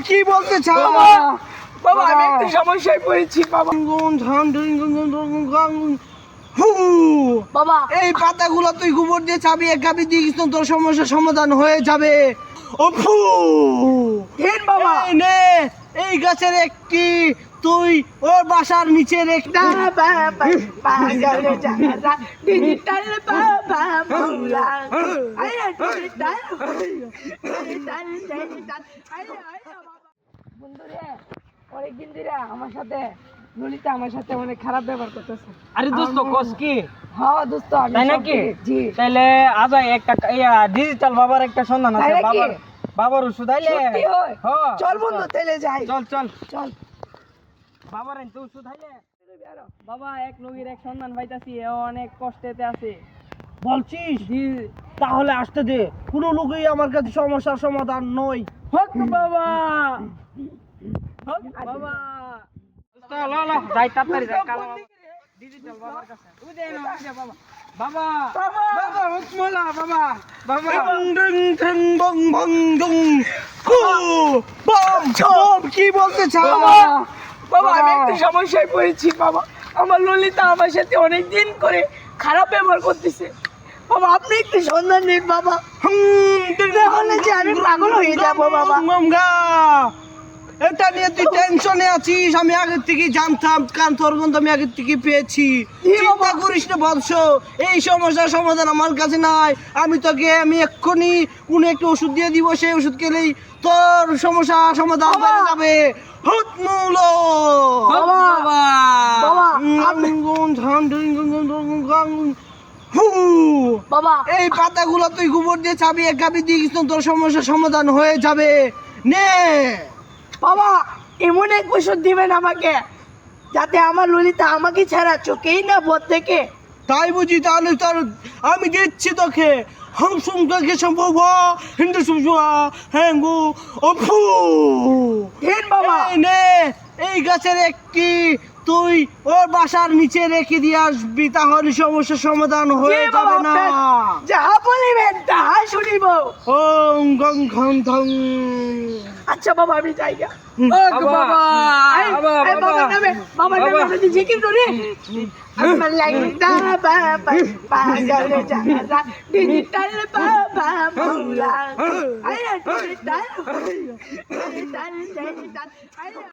কি বলতে চাও বাবা আমি একটু সমস্যায় পড়েছি বাবা। বাবা এই পাতাগুলো তুই গোবর দিয়ে চাবিয়ে গাবি দিয়ে গেছিস, তোর সমস্যার সমাধান হয়ে যাবে। ও ফু হেন বাবা এই নে, এই গাছের একটি তুই ওর বাসার নিচে রেখে ডিজিটাল বাবা মৌলা বন্ধুরে অনেকদিন ধরে আমার সাথে ললিতা আমার সাথে অনেক খারাপ ব্যবহার করতেছে। আরে দোস্ত কস কি? হ্যাঁ দোস্ত আমি তাই সব নাকি? দেখি। জি তাইলে আজ একটা ডিজিটাল বাবার একটা সন্ধান আছে। তাই নাকি? বাবার ওষুধ আইলে সত্যি হয়? হ্যাঁ চল বন্ধু তেলে যাই। চল চল চল বাবার আনতে ওষুধ আইলে। বাবা এক রোগীর এক সন্ধান পাইতাছি, ও অনেক কষ্টেতে আছে। বলছিস? জি তাহলে আসতে দে, কোনো লোকই আমার কাছে সমস্যার সমাধান নয়। হোক বাবা, হোক বাবা। চল ল যাই তাড়াতাড়ি যাই কালো বাবা ডিজিটাল বাবার কাছে। ওই দে না ওই দে বাবা। বাবা বাবা হুকমলা বাবা বাবা কি বলতে চাও? বাবা আমি একটু সমস্যায় পড়েছি বাবা। আমার ললিতা আমার সাথে অনেক দিন করে খারাপ ব্যবহার করতেছে বাবা। আপনি একটু সন্ধান দিন বাবা, তাহলে যে আমি পাগল হয়ে যাবো বাবা। এটা নিয়ে তুই টেনশনে আছিস, আমি আগের থেকে জানতাম, কারণ তোর গন্ধ আমি আগের থেকে পেয়েছি। চিন্তা করিস না বৎস, এই সমস্যার সমাধান আমার কাছে নাই। আমি এক্ষুনি কোনো একটা ওষুধ দিয়ে দিব, সেই ওষুধ খেলেই তোর সমস্যা সমাধান হয়ে যাবে। বাবা বাবা বাবা এই পাতাগুলো তুই গোবর দিয়ে চাবিয়ে গাবি দিয়ে গেছিস, তোর সমস্যার সমাধান হয়ে যাবে। নে বাবা এমন এক ওষুধ দিবেন আমাকে যাতে আমার ললিতা আমাকে ছাড়া চোখেই না বোধ থেকে। তাই বুঝি? তাহলে তোর আমি দিচ্ছি তোকে। হাম সুমকে সম্ভব হিন্দু সুমা হ্যাঙ্গু অফু হেন বাবা এই নে, এই গাছের একটি তুই ওর বাসার নিচে রেখে দিয়ে আসবি, তাহলে সমস্যার সমাধান হয়ে জি বাবা, যাবে না। আপনার যাহা বলিবেন তাহা শুনিব। ওং গং খং থং। আচ্ছা বাবা আমি যাই গা। বাবা বাবার নামে আমি জিকির করি। আমার লাগতা বাবা পাগল যারা ডিজিটাল বাবা মৌলা। আরে ডিজিটাল